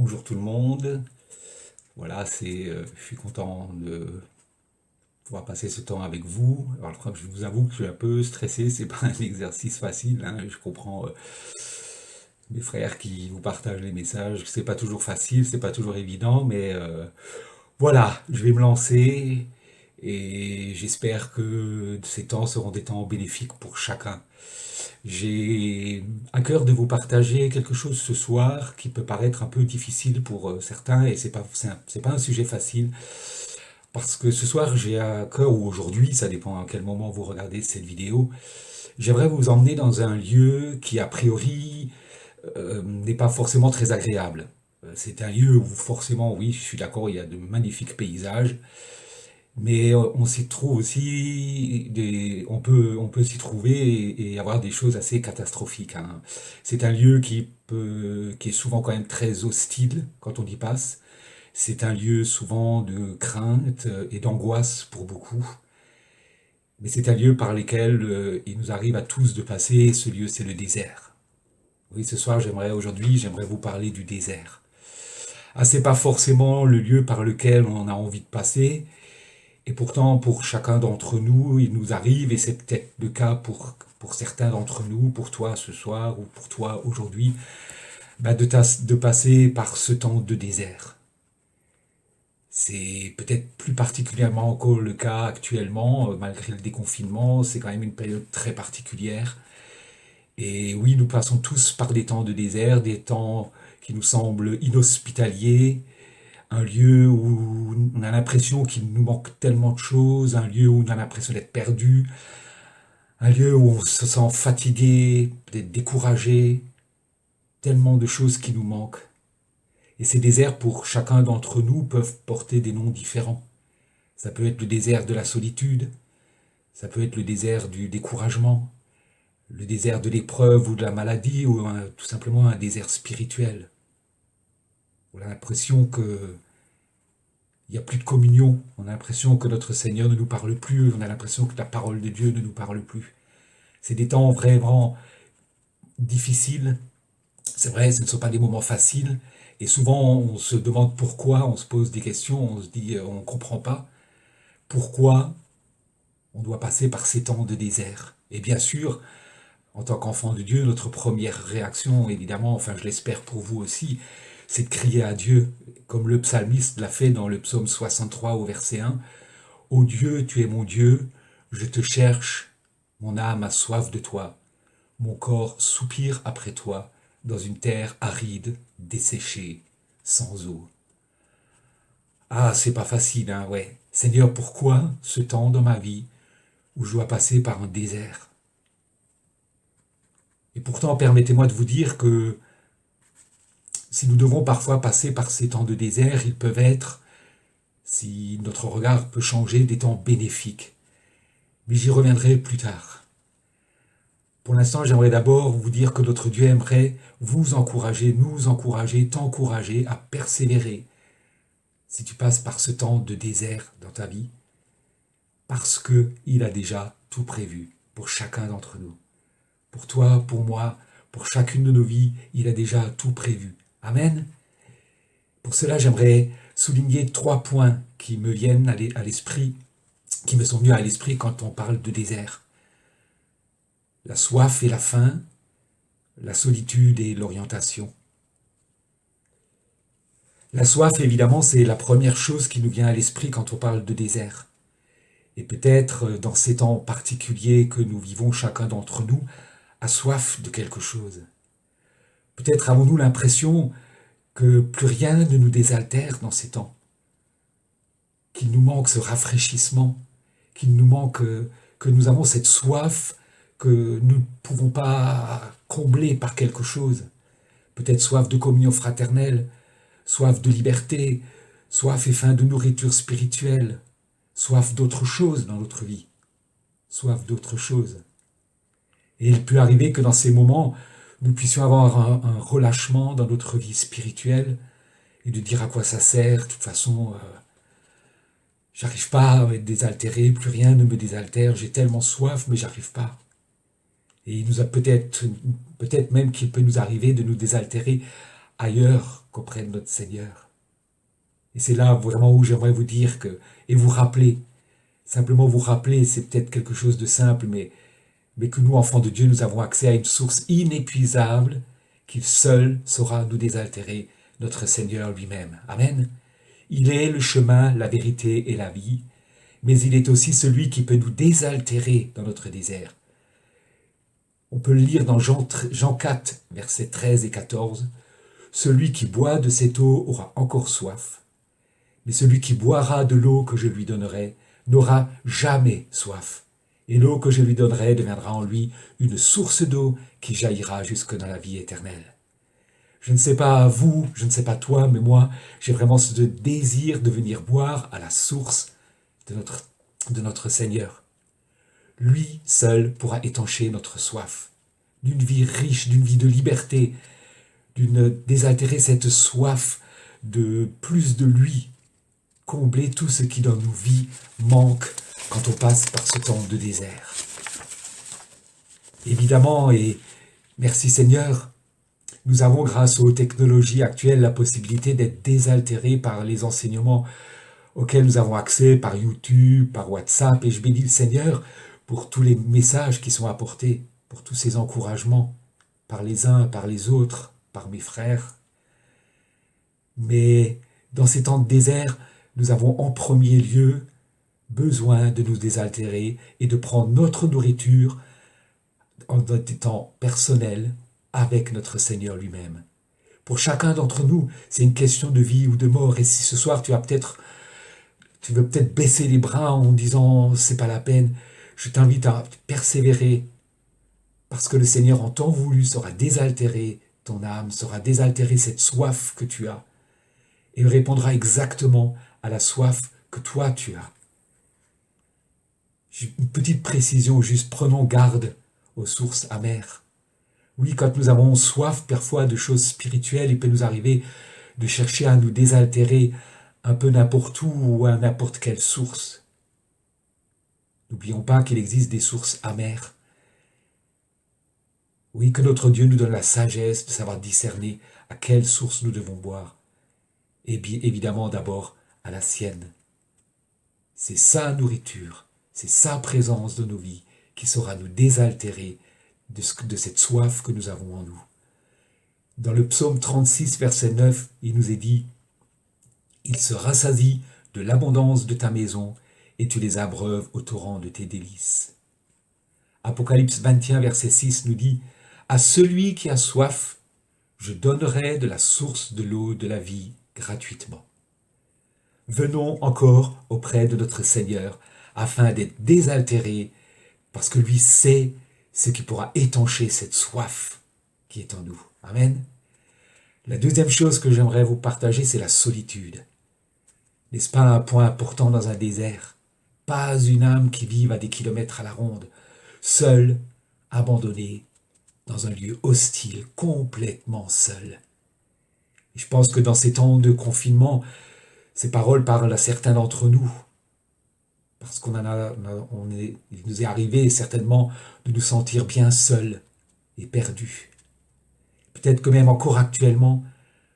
Bonjour tout le monde. Voilà, je suis content de pouvoir passer ce temps avec vous. Alors, je vous avoue que je suis un peu stressé. C'est pas un exercice facile, hein. Je comprends mes frères qui vous partagent les messages. C'est pas toujours facile, c'est pas toujours évident, mais voilà, je vais me lancer et j'espère que ces temps seront des temps bénéfiques pour chacun. J'ai à cœur de vous partager quelque chose ce soir qui peut paraître un peu difficile pour certains et c'est pas un sujet facile parce que ce soir j'ai à cœur ou aujourd'hui, ça dépend à quel moment vous regardez cette vidéo, j'aimerais vous emmener dans un lieu qui a priori n'est pas forcément très agréable. C'est un lieu où forcément, oui, je suis d'accord, il y a de magnifiques paysages, mais on s'y trouve aussi on peut s'y trouver et avoir des choses assez catastrophiques, hein. C'est un lieu qui est souvent quand même très hostile quand on y passe. C'est un lieu souvent de crainte et d'angoisse pour beaucoup. Mais c'est un lieu par lequel il nous arrive à tous de passer. Ce lieu, c'est le désert. Oui, aujourd'hui, j'aimerais vous parler du désert. Ah, c'est pas forcément le lieu par lequel on a envie de passer, et pourtant, pour chacun d'entre nous, il nous arrive, et c'est peut-être le cas pour certains d'entre nous, pour toi ce soir ou pour toi aujourd'hui, bah de passer par ce temps de désert. C'est peut-être plus particulièrement encore le cas actuellement, malgré le déconfinement, c'est quand même une période très particulière. Et oui, nous passons tous par des temps de désert, des temps qui nous semblent inhospitaliers, un lieu où on a l'impression qu'il nous manque tellement de choses, un lieu où on a l'impression d'être perdu, un lieu où on se sent fatigué, peut-être découragé, tellement de choses qui nous manquent. Et ces déserts, pour chacun d'entre nous, peuvent porter des noms différents. Ça peut être le désert de la solitude, ça peut être le désert du découragement, le désert de l'épreuve ou de la maladie, ou tout simplement un désert spirituel. On a l'impression que il n'y a plus de communion, on a l'impression que notre Seigneur ne nous parle plus, on a l'impression que la parole de Dieu ne nous parle plus. C'est des temps vraiment difficiles, c'est vrai, ce ne sont pas des moments faciles, et souvent on se demande pourquoi, on se pose des questions, on se dit on ne comprend pas pourquoi on doit passer par ces temps de désert. Et bien sûr, en tant qu'enfant de Dieu, notre première réaction, évidemment, enfin je l'espère pour vous aussi, c'est de crier à Dieu, comme le psalmiste l'a fait dans le psaume 63 au verset 1. Ô Dieu, tu es mon Dieu, je te cherche, mon âme a soif de toi, mon corps soupire après toi, dans une terre aride, desséchée, sans eau. Ah, c'est pas facile, hein, ouais. Seigneur, pourquoi ce temps dans ma vie où je dois passer par un désert? Et pourtant, permettez-moi de vous dire que si nous devons parfois passer par ces temps de désert, ils peuvent être, si notre regard peut changer, des temps bénéfiques. Mais j'y reviendrai plus tard. Pour l'instant, j'aimerais d'abord vous dire que notre Dieu aimerait vous encourager, nous encourager, t'encourager à persévérer si tu passes par ce temps de désert dans ta vie, parce qu'il a déjà tout prévu pour chacun d'entre nous. Pour toi, pour moi, pour chacune de nos vies, il a déjà tout prévu. Amen. Pour cela, j'aimerais souligner 3 points qui me viennent à l'esprit, qui me sont venus à l'esprit quand on parle de désert. La soif et la faim, la solitude et l'orientation. La soif, évidemment, c'est la première chose qui nous vient à l'esprit quand on parle de désert. Et peut-être, dans ces temps particuliers que nous vivons chacun d'entre nous, a soif de quelque chose. Peut-être avons-nous l'impression que plus rien ne nous désaltère dans ces temps, qu'il nous manque ce rafraîchissement, qu'il nous manque, que nous avons cette soif que nous ne pouvons pas combler par quelque chose. Peut-être soif de communion fraternelle, soif de liberté, soif et faim de nourriture spirituelle, soif d'autre chose dans notre vie, soif d'autre chose. Et il peut arriver que dans ces moments, nous puissions avoir un relâchement dans notre vie spirituelle et de dire à quoi ça sert. De toute façon, j'arrive pas à être désaltéré, plus rien ne me désaltère, j'ai tellement soif, mais j'arrive pas. Et il nous a peut-être même qu'il peut nous arriver de nous désaltérer ailleurs qu'auprès de notre Seigneur. Et c'est là vraiment où j'aimerais vous dire que, et vous rappeler, simplement vous rappeler, c'est peut-être quelque chose de simple, mais que nous, enfants de Dieu, nous avons accès à une source inépuisable qu'il seul saura nous désaltérer, notre Seigneur lui-même. Amen. Il est le chemin, la vérité et la vie, mais il est aussi celui qui peut nous désaltérer dans notre désert. On peut le lire dans Jean 4, versets 13 et 14. Celui qui boit de cette eau aura encore soif, mais celui qui boira de l'eau que je lui donnerai n'aura jamais soif. Et l'eau que je lui donnerai deviendra en lui une source d'eau qui jaillira jusque dans la vie éternelle. Je ne sais pas vous, je ne sais pas toi, mais moi, j'ai vraiment ce désir de venir boire à la source de notre Seigneur. Lui seul pourra étancher notre soif, d'une vie riche, d'une vie de liberté, désaltérer cette soif de plus de lui, combler tout ce qui dans nos vies manque quand on passe par ce temps de désert. Évidemment, et merci Seigneur, nous avons grâce aux technologies actuelles la possibilité d'être désaltérés par les enseignements auxquels nous avons accès par YouTube, par WhatsApp, et je bénis le Seigneur pour tous les messages qui sont apportés, pour tous ces encouragements, par les uns, par les autres, par mes frères. Mais dans ces temps de désert, nous avons en premier lieu besoin de nous désaltérer et de prendre notre nourriture en notre temps personnel avec notre Seigneur lui-même. Pour chacun d'entre nous, c'est une question de vie ou de mort. Et si ce soir tu veux peut-être baisser les bras en disant c'est pas la peine, je t'invite à persévérer parce que le Seigneur en temps voulu saura désaltérer ton âme, saura désaltérer cette soif que tu as et répondra exactement à la soif que toi tu as. Une petite précision, juste prenons garde aux sources amères. Oui, quand nous avons soif parfois de choses spirituelles, il peut nous arriver de chercher à nous désaltérer un peu n'importe où ou à n'importe quelle source. N'oublions pas qu'il existe des sources amères. Oui, que notre Dieu nous donne la sagesse de savoir discerner à quelle source nous devons boire. Et bien évidemment d'abord à la sienne. C'est sa nourriture, c'est sa présence de nos vies qui saura nous désaltérer de cette soif que nous avons en nous. Dans le psaume 36, verset 9, il nous est dit « Il se rassasie de l'abondance de ta maison et tu les abreuves au torrent de tes délices. » Apocalypse 21, verset 6 nous dit « À celui qui a soif, je donnerai de la source de l'eau de la vie gratuitement. » Venons encore auprès de notre Seigneur afin d'être désaltérés parce que lui sait ce qui pourra étancher cette soif qui est en nous. Amen. La deuxième chose que j'aimerais vous partager, c'est la solitude. N'est-ce pas un point important dans un désert? Pas une âme qui vive à des kilomètres à la ronde, seule, abandonnée, dans un lieu hostile, complètement seule. Et je pense que dans ces temps de confinement, ces paroles parlent à certains d'entre nous. Parce il nous est arrivé certainement de nous sentir bien seuls et perdus. Peut-être que même encore actuellement,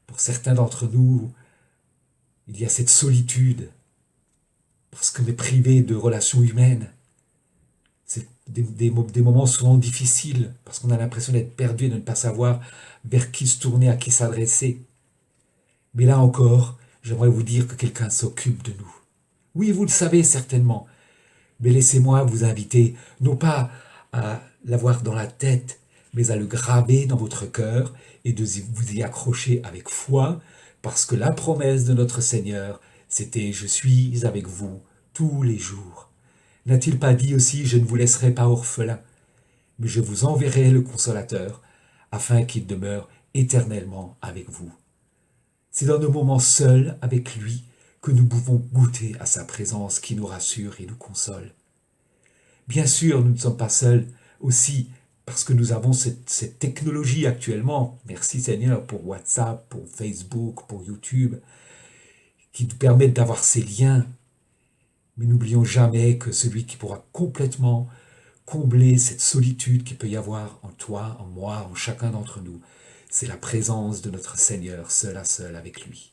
pour certains d'entre nous, il y a cette solitude, parce qu'on est privé de relations humaines. C'est des moments souvent difficiles, parce qu'on a l'impression d'être perdu et de ne pas savoir vers qui se tourner, à qui s'adresser. Mais là encore, j'aimerais vous dire que quelqu'un s'occupe de nous. Oui, vous le savez certainement, mais laissez-moi vous inviter, non pas à l'avoir dans la tête, mais à le graver dans votre cœur et de vous y accrocher avec foi, parce que la promesse de notre Seigneur, c'était « Je suis avec vous tous les jours ». N'a-t-il pas dit aussi « Je ne vous laisserai pas orphelins, mais je vous enverrai le Consolateur, afin qu'il demeure éternellement avec vous ». C'est dans nos moments seuls avec lui que nous pouvons goûter à sa présence qui nous rassure et nous console. Bien sûr, nous ne sommes pas seuls aussi parce que nous avons cette technologie actuellement. Merci Seigneur pour WhatsApp, pour Facebook, pour YouTube, qui nous permettent d'avoir ces liens. Mais n'oublions jamais que celui qui pourra complètement combler cette solitude qu'il peut y avoir en toi, en moi, en chacun d'entre nous, c'est la présence de notre Seigneur seul à seul avec lui.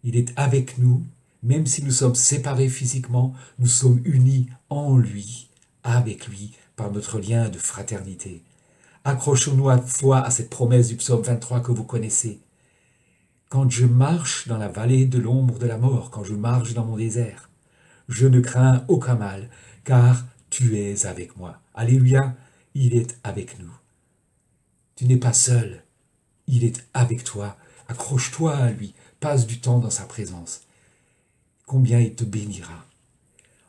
Il est avec nous, même si nous sommes séparés physiquement, nous sommes unis en lui, avec lui, par notre lien de fraternité. Accrochons-nous à la fois à cette promesse du psaume 23 que vous connaissez. Quand je marche dans la vallée de l'ombre de la mort, quand je marche dans mon désert, je ne crains aucun mal, car tu es avec moi. Alléluia, il est avec nous. Tu n'es pas seul, il est avec toi. Accroche-toi à lui, passe du temps dans sa présence. Combien il te bénira.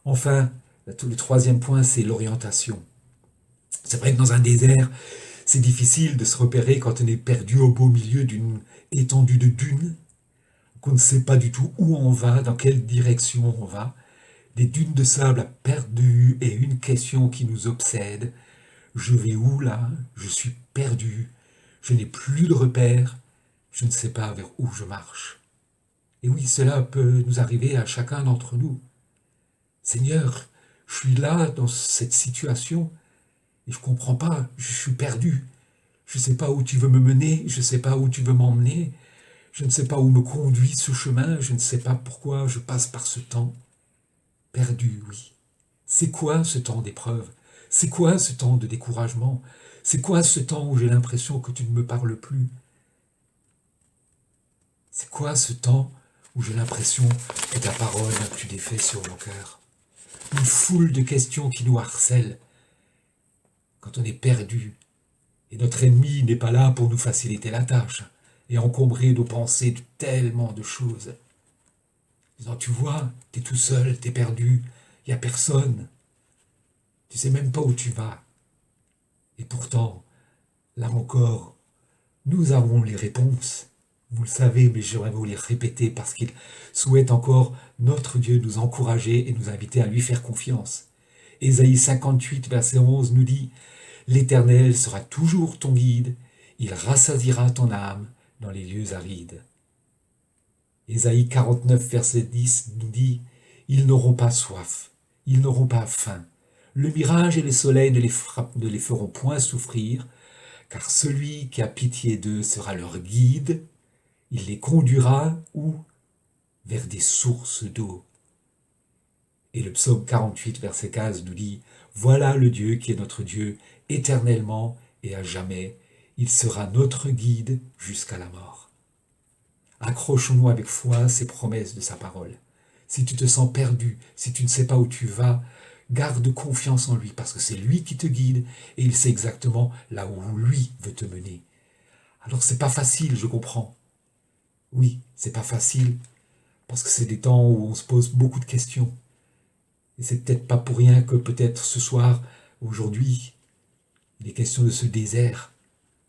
Enfin, le troisième point, c'est l'orientation. C'est vrai que dans un désert, c'est difficile de se repérer quand on est perdu au beau milieu d'une étendue de dunes, qu'on ne sait pas du tout où on va, dans quelle direction on va. Des dunes de sable à perte de vue et une question qui nous obsède. Je vais où là? Je suis perdu. Je n'ai plus de repère. Je ne sais pas vers où je marche. Et oui, cela peut nous arriver à chacun d'entre nous. Seigneur, je suis là dans cette situation et je ne comprends pas, je suis perdu. Je ne sais pas où tu veux me mener, je ne sais pas où tu veux m'emmener, je ne sais pas où me conduit ce chemin, je ne sais pas pourquoi je passe par ce temps. Perdu, oui. C'est quoi ce temps d'épreuve? C'est quoi ce temps de découragement? C'est quoi ce temps où j'ai l'impression que tu ne me parles plus? C'est quoi ce temps où j'ai l'impression que ta parole n'a plus d'effet sur mon cœur? Une foule de questions qui nous harcèlent quand on est perdu. Et notre ennemi n'est pas là pour nous faciliter la tâche et encombrer nos pensées de tellement de choses. Disant, tu vois, t'es tout seul, t'es perdu, il n'y a personne. Tu sais même pas où tu vas. Et pourtant, là encore, nous avons les réponses. Vous le savez, mais j'aimerais vous les répéter parce qu'il souhaite encore, notre Dieu, nous encourager et nous inviter à lui faire confiance. Ésaïe 58, verset 11 nous dit « L'Éternel sera toujours ton guide, il rassasiera ton âme dans les lieux arides. » Ésaïe 49, verset 10 nous dit « Ils n'auront pas soif, ils n'auront pas faim. Le mirage et le soleil ne les feront point souffrir, car celui qui a pitié d'eux sera leur guide. Il les conduira où? Vers des sources d'eau. » Et le psaume 48, verset 15 nous dit « Voilà le Dieu qui est notre Dieu, éternellement et à jamais. Il sera notre guide jusqu'à la mort. » Accrochons-nous avec foi à ces promesses de sa parole. Si tu te sens perdu, si tu ne sais pas où tu vas, garde confiance en lui, parce que c'est lui qui te guide et il sait exactement là où lui veut te mener. Alors c'est pas facile, je comprends. Oui, c'est pas facile, parce que c'est des temps où on se pose beaucoup de questions. Et c'est peut-être pas pour rien que peut-être ce soir, aujourd'hui, il est question de ce désert.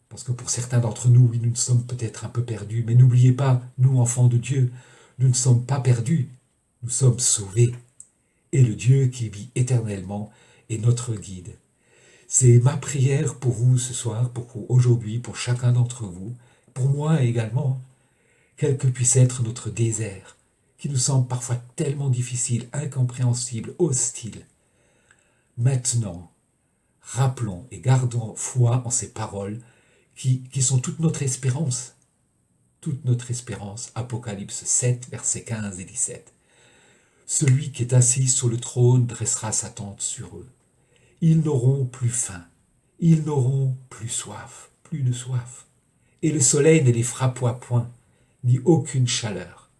Parce que pour certains d'entre nous, oui, nous ne sommes peut-être un peu perdus. Mais n'oubliez pas, nous, enfants de Dieu, nous ne sommes pas perdus. Nous sommes sauvés. Et le Dieu qui vit éternellement est notre guide. C'est ma prière pour vous ce soir, pour aujourd'hui, pour chacun d'entre vous, pour moi également, quel que puisse être notre désert, qui nous semble parfois tellement difficile, incompréhensible, hostile. Maintenant, rappelons et gardons foi en ces paroles qui sont toute notre espérance. Toute notre espérance. Apocalypse 7, versets 15 et 17. Celui qui est assis sur le trône dressera sa tente sur eux. Ils n'auront plus faim. Ils n'auront plus soif. Plus de soif. Et le soleil ne les frappera point, ni aucune chaleur.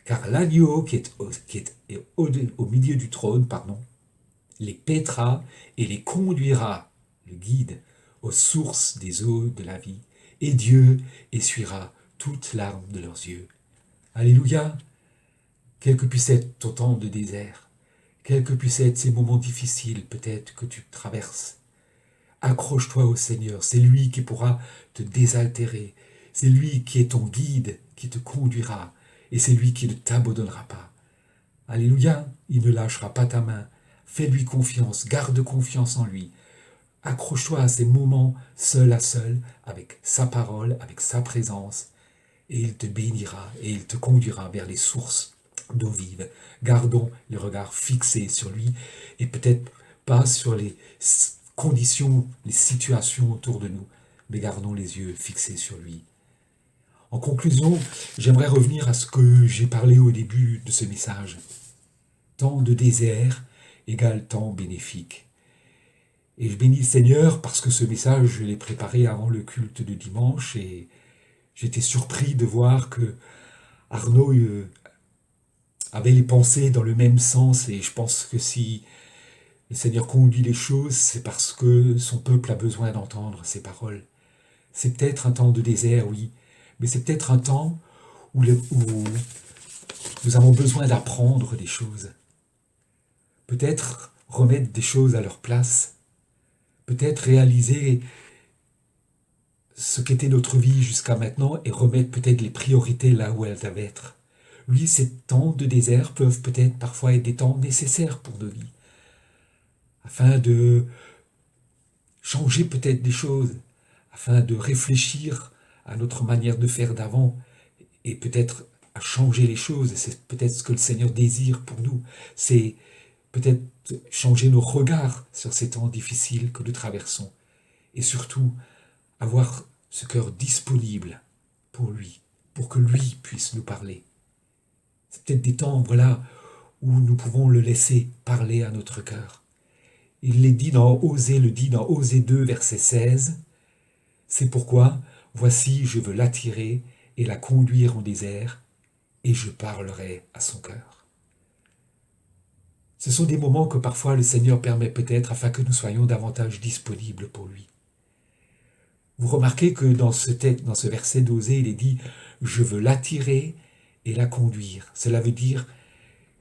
Car l'agneau qui est au milieu du trône, les paîtra et les conduira, le guide, aux sources des eaux de la vie, et Dieu essuiera toutes larmes de leurs yeux. Alléluia! Quel que puisse être ton temps de désert, quels que puissent être ces moments difficiles peut-être que tu traverses, accroche-toi au Seigneur, c'est lui qui pourra te désaltérer, c'est lui qui est ton guide, qui te conduira, et c'est lui qui ne t'abandonnera pas. Alléluia! Il ne lâchera pas ta main, fais-lui confiance, garde confiance en lui. Accroche-toi à ces moments seul à seul, avec sa parole, avec sa présence, et il te bénira et il te conduira vers les sources d'eau vive. Gardons les regards fixés sur lui et peut-être pas sur les conditions, les situations autour de nous, mais gardons les yeux fixés sur lui. En conclusion, j'aimerais revenir à ce que j'ai parlé au début de ce message. Temps de désert égale temps bénéfique. Et je bénis le Seigneur parce que ce message, je l'ai préparé avant le culte de dimanche et j'étais surpris de voir que Arnaud avait les pensées dans le même sens et je pense que si le Seigneur conduit les choses, c'est parce que son peuple a besoin d'entendre ces paroles. C'est peut-être un temps de désert, oui, mais c'est peut-être un temps où nous avons besoin d'apprendre des choses. Peut-être remettre des choses à leur place. Peut-être réaliser ce qu'était notre vie jusqu'à maintenant et remettre peut-être les priorités là où elles doivent être. Oui, ces temps de désert peuvent peut-être parfois être des temps nécessaires pour nos vies, afin de changer peut-être des choses, afin de réfléchir à notre manière de faire d'avant et peut-être à changer les choses. C'est peut-être ce que le Seigneur désire pour nous. C'est peut-être changer nos regards sur ces temps difficiles que nous traversons et surtout avoir ce cœur disponible pour lui, pour que lui puisse nous parler. C'est peut-être des temps, voilà, où nous pouvons le laisser parler à notre cœur. Il le dit dans Osée 2, verset 16. C'est pourquoi, voici, je veux l'attirer et la conduire en désert, et je parlerai à son cœur. Ce sont des moments que parfois le Seigneur permet peut-être afin que nous soyons davantage disponibles pour lui. Vous remarquez que dans ce verset d'Osée, il est dit « Je veux l'attirer et la conduire ». Cela veut dire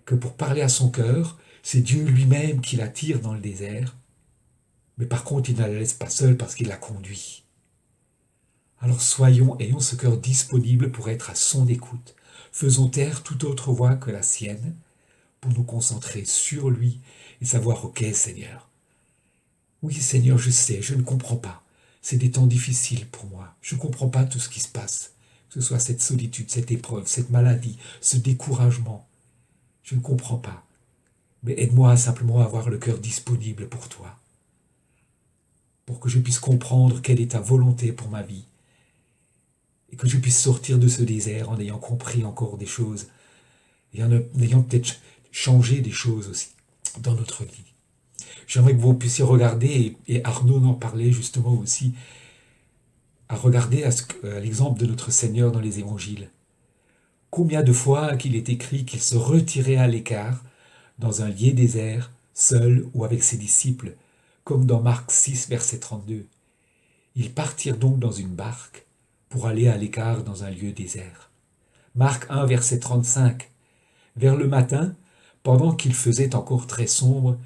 que pour parler à son cœur, c'est Dieu lui-même qui l'attire dans le désert, mais par contre, il ne la laisse pas seule parce qu'il la conduit. Alors ayons ce cœur disponible pour être à son écoute. Faisons taire toute autre voix que la sienne pour nous concentrer sur lui et savoir « Ok, Seigneur. Oui, Seigneur, je sais, je ne comprends pas. C'est des temps difficiles pour moi. Je ne comprends pas tout ce qui se passe. Que ce soit cette solitude, cette épreuve, cette maladie, ce découragement. Je ne comprends pas. Mais aide-moi simplement à avoir le cœur disponible pour toi. Pour que je puisse comprendre quelle est ta volonté pour ma vie. Et que je puisse sortir de ce désert en ayant compris encore des choses. Et en ayant peut-être changé des choses aussi dans notre vie. J'aimerais que vous puissiez regarder, et Arnaud en parlait justement aussi, à regarder à l'exemple de notre Seigneur dans les évangiles. Combien de fois qu'il est écrit qu'il se retirait à l'écart, dans un lieu désert, seul ou avec ses disciples, comme dans Marc 6, verset 32. Ils partirent donc dans une barque pour aller à l'écart dans un lieu désert. Marc 1, verset 35. Vers le matin, pendant qu'il faisait encore très sombre,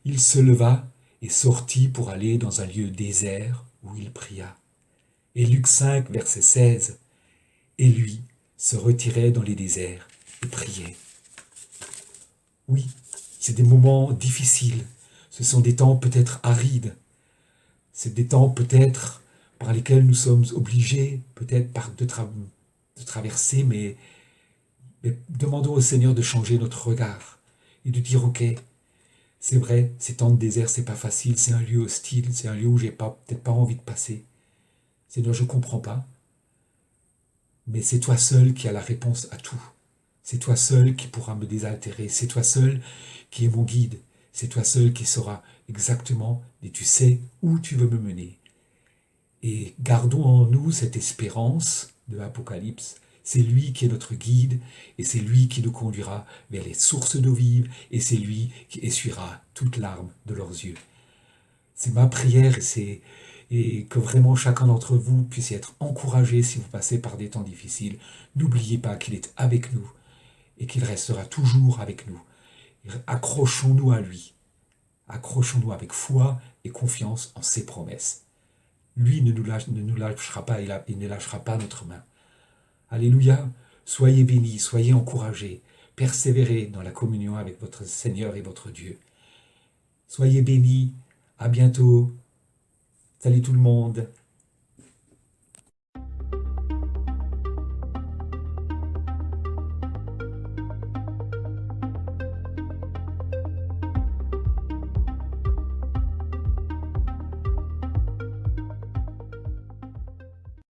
il se leva et sortit pour aller dans un lieu désert où il pria. Et Luc 5, verset 16. Et lui se retirait dans les déserts et priait. Oui, c'est des moments difficiles. Ce sont des temps peut-être arides. C'est des temps peut-être par lesquels nous sommes obligés, peut-être de traverser, mais demandons au Seigneur de changer notre regard et de dire, ok, c'est vrai, ces temps de désert, c'est pas facile, c'est un lieu hostile, c'est un lieu où j'ai peut-être pas envie de passer. Seigneur, je comprends pas. Mais c'est toi seul qui as la réponse à tout. C'est toi seul qui pourra me désaltérer. C'est toi seul qui est mon guide. C'est toi seul qui saura exactement et tu sais où tu veux me mener. Et gardons en nous cette espérance de l'Apocalypse. C'est lui qui est notre guide et c'est lui qui nous conduira vers les sources d'eau vive et c'est lui qui essuiera toute larme de leurs yeux. C'est ma prière et que vraiment chacun d'entre vous puisse être encouragé si vous passez par des temps difficiles. N'oubliez pas qu'il est avec nous et qu'il restera toujours avec nous. Accrochons-nous à lui. Accrochons-nous avec foi et confiance en ses promesses. Lui ne nous lâchera pas, il ne lâchera pas notre main. Alléluia, soyez bénis, soyez encouragés, persévérez dans la communion avec votre Seigneur et votre Dieu. Soyez bénis, à bientôt. Salut tout le monde.